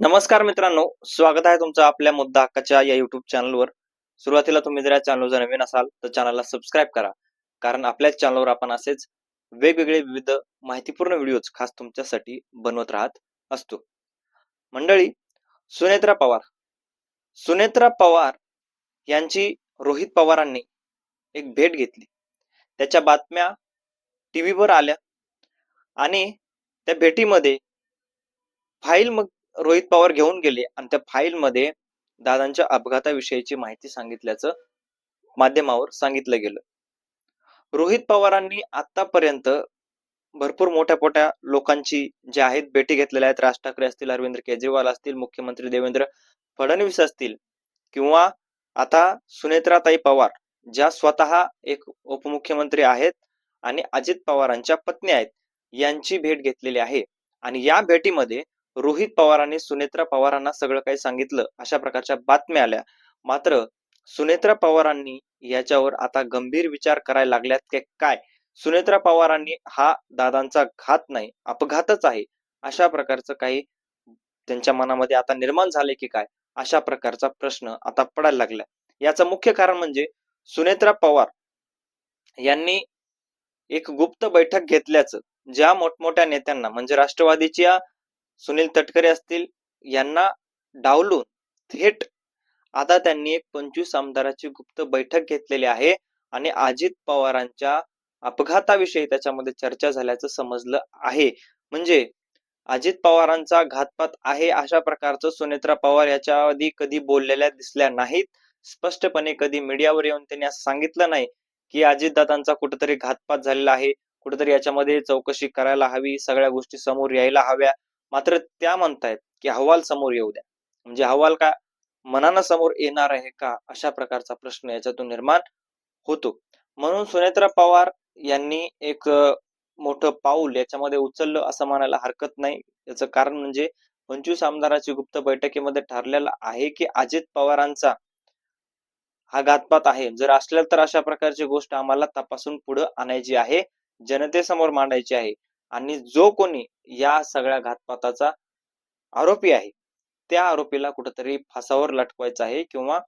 नमस्कार मित्रांनो, स्वागत आहे तुमचं आपल्या मुद्दा हक्काच्या या युट्यूब चॅनलवर. सुरुवातीला तुम्ही जर या चॅनलवर नवीन असाल तर चॅनलला सबस्क्राईब करा, कारण आपल्याच चॅनलवर आपण असेच वेगवेगळे विविध माहितीपूर्ण व्हिडिओज खास तुमच्यासाठी बनवत राहत असतो. मंडळी, सुनेत्रा पवार सुनेत्रा पवार यांची रोहित पवारांनी एक भेट घेतली. त्याच्या बातम्या टीव्हीवर आल्या आणि त्या भेटीमध्ये फाईल मग रोहित पवार घेऊन गेले आणि त्या फाईलमध्ये दादांच्या अपघाताविषयीची माहिती सांगितल्याचं माध्यमावर सांगितलं गेलं. रोहित पवारांनी आतापर्यंत भरपूर मोठ्या मोठ्या लोकांची जे आहेत भेटी घेतलेल्या आहेत. राज ठाकरे असतील, अरविंद केजरीवाल असतील, मुख्यमंत्री देवेंद्र फडणवीस असतील किंवा आता सुनेत्राताई पवार ज्या स्वतः एक उपमुख्यमंत्री आहेत आणि अजित पवारांच्या पत्नी आहेत, यांची भेट घेतलेली आहे. आणि या भेटीमध्ये रोहित पवारांनी सुनेत्रा पवारांना सगळं काही सांगितलं अशा प्रकारच्या बातम्या आल्या. मात्र सुनेत्रा पवारांनी याच्यावर आता गंभीर विचार करायला लागल्यात की काय सुनेत्रा पवारांनी हा दादांचा घात नाही अपघातच आहे अशा प्रकारचं काही त्यांच्या मनामध्ये आता निर्माण झाले की काय अशा प्रकारचा प्रश्न आता पडायला लागला. याचं मुख्य कारण म्हणजे सुनेत्रा पवार यांनी एक गुप्त बैठक घेतल्याचं ज्या मोठमोठ्या नेत्यांना म्हणजे राष्ट्रवादीच्या सुनील तटकरे असतील यांना डावलून थेट आता त्यांनी एक 25 आमदाराची गुप्त बैठक घेतलेली आहे आणि अजित पवारांच्या अपघाताविषयी त्याच्यामध्ये चर्चा झाल्याचं समजलं आहे. म्हणजे अजित पवारांचा घातपात आहे अशा प्रकारचं सुनेत्रा पवार याच्या आधी कधी बोललेल्या दिसल्या नाहीत. स्पष्टपणे कधी मीडियावर येऊन त्यांनी असं सांगितलं नाही की अजितदादांचा कुठेतरी घातपात झालेला आहे, कुठेतरी याच्यामध्ये चौकशी करायला हवी, सगळ्या गोष्टी समोर यायला हव्या. मात्र त्या म्हणतायत की अहवाल समोर येऊ द्या. म्हणजे अहवाल का मनानं समोर येणार आहे का अशा प्रकारचा प्रश्न याच्यातून निर्माण होतो. म्हणून सुनेत्रा पवार यांनी एक मोठं पाऊल याच्यामध्ये उचललं असं म्हणायला हरकत नाही. याचं कारण म्हणजे 25 आमदाराची गुप्त बैठकीमध्ये ठरलेलं आहे की अजित पवारांचा हा घातपात आहे. जर असलेला तर अशा प्रकारची गोष्ट आम्हाला तपासून पुढे आणायची आहे, जनतेसमोर मांडायची आहे आणि जो कोणी या सगळ्या घातपाताचा आरोपी आहे त्या आरोपीला कुठेतरी फासावर लटकवायचं आहे किंवा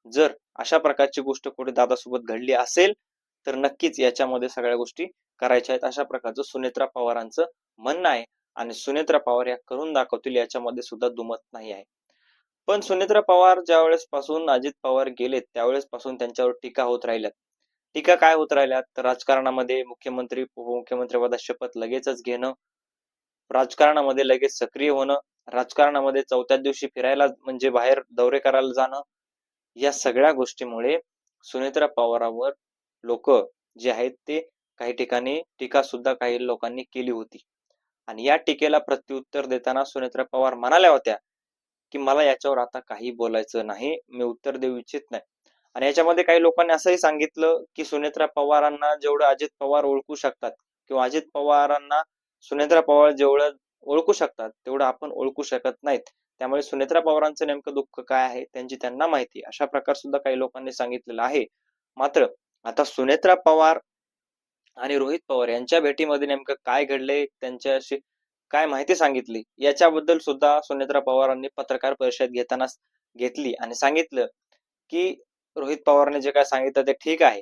जर अशा प्रकारची गोष्ट कुठे दादासोबत घडली असेल तर नक्कीच याच्यामध्ये सगळ्या गोष्टी करायच्या आहेत अशा प्रकारचं सुनेत्रा पवारांचं म्हणणं आहे. आणि सुनेत्रा पवार या करून दाखवतील याच्यामध्ये सुद्धा दुमत नाही आहे. पण सुनेत्रा पवार ज्या वेळेस पासून अजित पवार गेलेत त्यावेळेस पासून त्यांच्यावर टीका होत राहिल्यात. टीका काय होत राहिल्यात तर राजकारणामध्ये मुख्यमंत्री उपमुख्यमंत्री पदाची शपथ लगेचच घेणं, राजकारणामध्ये लगेच सक्रिय होणं, राजकारणामध्ये चौथ्या दिवशी फिरायला म्हणजे बाहेर दौरे करायला जाणं, या सगळ्या गोष्टीमुळे सुनेत्रा पवारांवर लोक जे आहेत ते काही ठिकाणी टीका सुद्धा काही लोकांनी केली होती. आणि या टीकेला प्रत्युत्तर देताना सुनेत्रा पवार म्हणाल्या होत्या की मला याच्यावर आता काही बोलायचं नाही, मी उत्तर देऊ इच्छित नाही. आणि याच्यामध्ये काही लोकांनी असंही सांगितलं की सुनेत्रा पवारांना जेवढं अजित पवार ओळखू शकतात किंवा अजित पवारांना सुनेत्रा पवार जेवढं ओळखू शकतात तेवढं आपण ओळखू शकत नाहीत. त्यामुळे सुनेत्रा पवारांचं नेमकं दुःख काय आहे त्यांची त्यांना माहिती अशा प्रकार सुद्धा काही लोकांनी सांगितलेलं आहे. मात्र आता सुनेत्रा पवार आणि रोहित पवार यांच्या भेटीमध्ये नेमकं काय घडलंय, त्यांच्याशी काय माहिती सांगितली याच्याबद्दल सुद्धा सुनेत्रा पवारांनी पत्रकार परिषद घेताना घेतली आणि सांगितलं की रोहित पवारने जे काय सांगितलं ते ठीक आहे,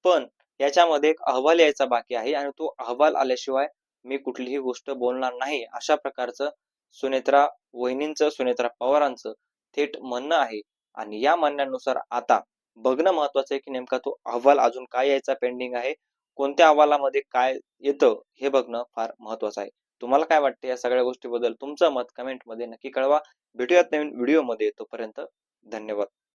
पण याच्यामध्ये एक अहवाल यायचा बाकी आहे आणि तो अहवाल आल्याशिवाय मी कुठलीही गोष्ट बोलणार नाही अशा प्रकारचं सुनेत्रा वहिनींचं सुनेत्रा पवारांचं थेट म्हणणं आहे. आणि या म्हणण्यानुसार आता बघणं महत्वाचं आहे की नेमका तो अहवाल अजून काय यायचा पेंडिंग आहे, कोणत्या अहवालामध्ये काय येतं हे बघणं फार महत्वाचं आहे. तुम्हाला काय वाटतं या सगळ्या गोष्टीबद्दल तुमचं मत कमेंट मध्ये नक्की कळवा. भेटूयात नवीन व्हिडिओ मध्ये, तोपर्यंत धन्यवाद.